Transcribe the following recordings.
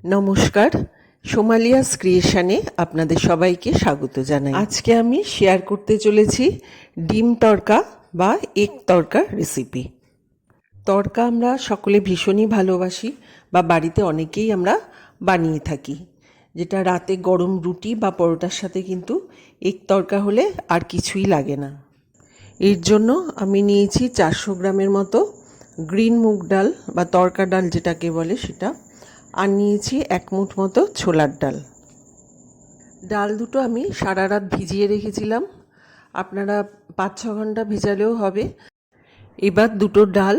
নমস্কার, সোমালিয়াস ক্রিয়েশনে আপনাদের সবাইকে স্বাগত জানাই। আজকে আমি শেয়ার করতে চলেছি ডিম তড়কা বা এগ তড়কা রেসিপি। তড়কা আমরা সকলে ভীষণই ভালোবাসি বা বাড়িতে অনেকেই আমরা বানিয়ে থাকি, যেটা রাতে গরম রুটি বা পরোটার সাথে কিন্তু এগ তড়কা হলে আর কিছুই লাগে না। এর জন্য আমি নিয়েছি 400 গ্রামের মতো গ্রিন মুগ ডাল বা তড়কা ডাল যেটাকে বলে সেটা, আর নিয়েছি 1 মুঠ মতো ছোলার ডাল। ডাল দুটো আমি সারা রাত ভিজিয়ে রেখেছিলাম, আপনারা 5-6 ঘন্টা ভেজালেও হবে। এবার দুটো ডাল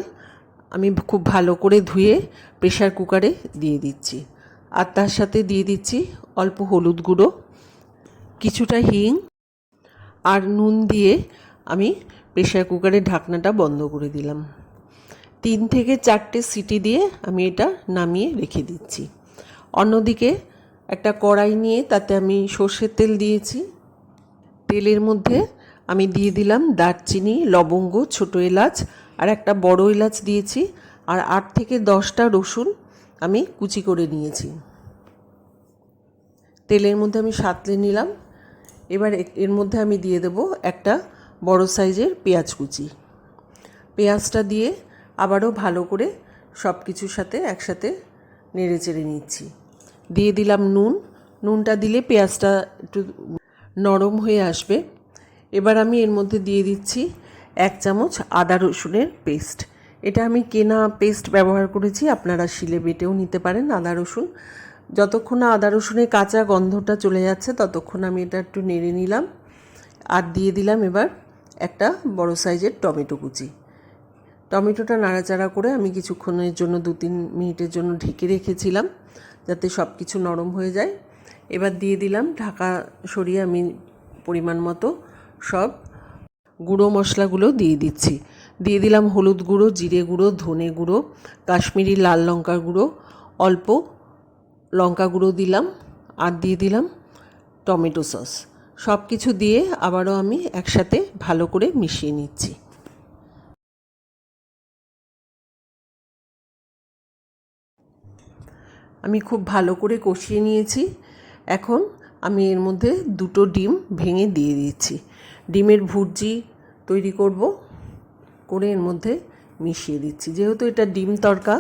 আমি খুব ভালো করে ধুয়ে প্রেশার কুকারে দিয়ে দিচ্ছি, আর তার সাথে দিয়ে দিচ্ছি অল্প হলুদ গুঁড়ো, কিছুটা হিং আর নুন দিয়ে আমি প্রেশার কুকারের ঢাকনাটা বন্ধ করে দিলাম। 3 থেকে 4টে সিটি দিয়ে আমি এটা নামিয়ে রেখে দিচ্ছি। অন্যদিকে একটা কড়াই নিয়ে তাতে আমি সর্ষের তেল দিয়েছি। তেলের মধ্যে আমি দিয়ে দিলাম দারচিনি, লবঙ্গ, ছোটো এলাচ আর একটা বড় এলাচ দিয়েছি, আর 8 থেকে 10টা রসুন আমি কুচি করে নিয়েছি। তেলের মধ্যে আমি সাঁতলে নিলাম। এবার এর মধ্যে আমি দিয়ে দেব একটা বড় সাইজের পেঁয়াজ কুচি। পেঁয়াজটা দিয়ে আবারও ভালো করে সব কিছুর সাথে একসাথে নেড়ে চেড়ে নিচ্ছি। দিয়ে দিলাম নুন। নুনটা দিলে পেঁয়াজটা একটু নরম হয়ে আসবে। এবার আমি এর মধ্যে দিয়ে দিচ্ছি 1 চামচ আদা রসুনের পেস্ট। এটা আমি কেনা পেস্ট ব্যবহার করেছি, আপনারা শিলে বেটেও নিতে পারেন আদা রসুন। যতক্ষণ না আদা রসুনের কাঁচা গন্ধটা চলে যাচ্ছে ততক্ষণ আমি এটা একটু নেড়ে নিলাম। আর দিয়ে দিলাম এবার একটা বড় সাইজের টমেটো কুচি। টমেটোটা নাড়াচাড়া করে আমি কিছুক্ষণের জন্য 2-3 মিনিটের জন্য ঢেকে রেখেছিলাম যাতে সব কিছু নরম হয়ে যায়। এবার দিয়ে দিলাম, ঢাকা সরিয়ে আমি পরিমাণ মতো সব গুঁড়ো মশলাগুলো দিয়ে দিচ্ছি। দিয়ে দিলাম হলুদ গুঁড়ো, জিরে গুঁড়ো, ধনে গুঁড়ো, কাশ্মীরি লাল লঙ্কার গুঁড়ো, অল্প লঙ্কা গুঁড়ো দিলাম, আর দিয়ে দিলাম টমেটো সস। সব কিছু দিয়ে আবারও আমি একসাথে ভালো করে মিশিয়ে নিচ্ছি। আমি খুব ভালো করে কষিয়ে নিয়েছি। এখন আমি এর মধ্যে 2টো ডিম ভেঙে দিয়ে দিচ্ছি। ডিমের ভুর্জি তৈরি করব, করে এর মধ্যে মিশিয়ে দিচ্ছি। যেহেতু এটা ডিম তড়কা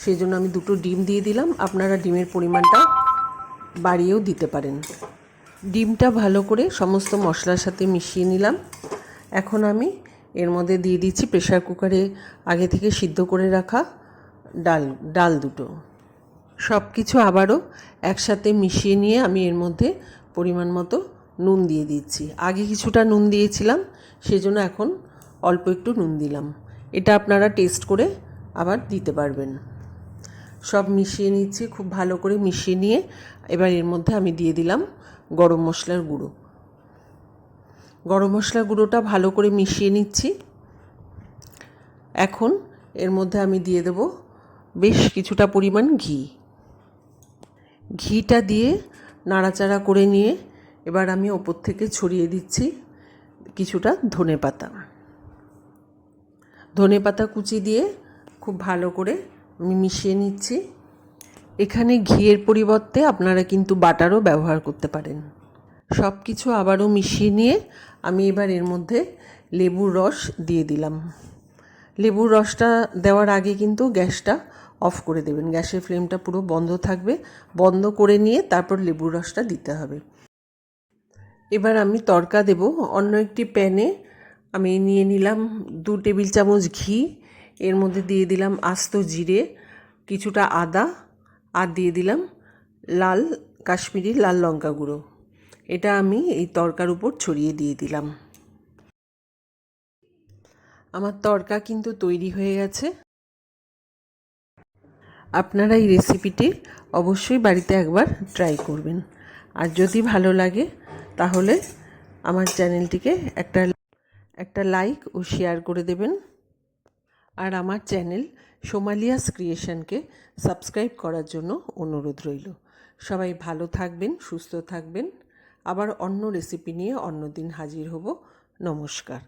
সেই জন্য আমি 2টো ডিম দিয়ে দিলাম। আপনারা ডিমের পরিমাণটা বাড়িয়েও দিতে পারেন। ডিমটা ভালো করে সমস্ত মশলার সাথে মিশিয়ে নিলাম। এখন আমি এর মধ্যে দিয়ে দিচ্ছি প্রেশার কুকারে আগে থেকে সিদ্ধ করে রাখা ডাল দুটো। সব কিছু আবারও একসাথে মিশিয়ে নিয়ে আমি এর মধ্যে পরিমাণ মতো নুন দিয়ে দিচ্ছি। আগে কিছুটা নুন দিয়েছিলাম, সেজন্য এখন অল্প একটু নুন দিলাম। এটা আপনারা টেস্ট করে আবার দিতে পারবেন। সব মিশিয়ে নিচ্ছি, খুব ভালো করে মিশিয়ে নিয়ে এবার এর মধ্যে আমি দিয়ে দিলাম গরম মশলার গুঁড়ো। গরম মশলার গুঁড়োটা ভালো করে মিশিয়ে নিচ্ছি। এখন এর মধ্যে আমি দিয়ে দেব বেশ কিছুটা পরিমাণ ঘি। ঘিটা দিয়ে নাড়াচাড়া করে নিয়ে এবার আমি ওপর থেকে ছড়িয়ে দিচ্ছি কিছুটা ধনেপাতা। ধনেপাতা কুচি দিয়ে খুব ভালো করে আমি মিশিয়ে নিচ্ছি। এখানে ঘিয়ের পরিবর্তে আপনারা কিন্তু বাটারও ব্যবহার করতে পারেন। সব কিছু আবারও মিশিয়ে নিয়ে আমি এবার এর মধ্যে লেবুর রস দিয়ে দিলাম। লেবুর রসটা দেওয়ার আগে কিন্তু গ্যাসটা অফ করে দেবেন, গ্যাসের ফ্লেমটা পুরো বন্ধ থাকবে। বন্ধ করে নিয়ে তারপর লেবুর রসটা দিতে হবে। এবার আমি তড়কা দেব। অন্য একটি প্যানে আমি নিয়ে নিলাম 2 টেবিল চামচ ঘি। এর মধ্যে দিয়ে দিলাম আস্ত জিরে, কিছুটা আদা, আর দিয়ে দিলাম কাশ্মীরি লাল লঙ্কা গুঁড়ো। এটা আমি এই তড়কার উপর ছড়িয়ে দিয়ে দিলাম। আমার তড়কা কিন্তু তৈরি হয়ে গেছে। আপনারা এই রেসিপিটি অবশ্যই বাড়িতে একবার ট্রাই করবেন, আর যদি ভালো লাগে তাহলে আমার চ্যানেলটিকে একটা লাইক ও শেয়ার করে দেবেন। আর আমার চ্যানেল সোমালিয়াস ক্রিয়েশনকে সাবস্ক্রাইব করার জন্য অনুরোধ রইল। সবাই ভালো থাকবেন, সুস্থ থাকবেন। আবার অন্য রেসিপি নিয়ে অন্য দিন হাজির হব। নমস্কার।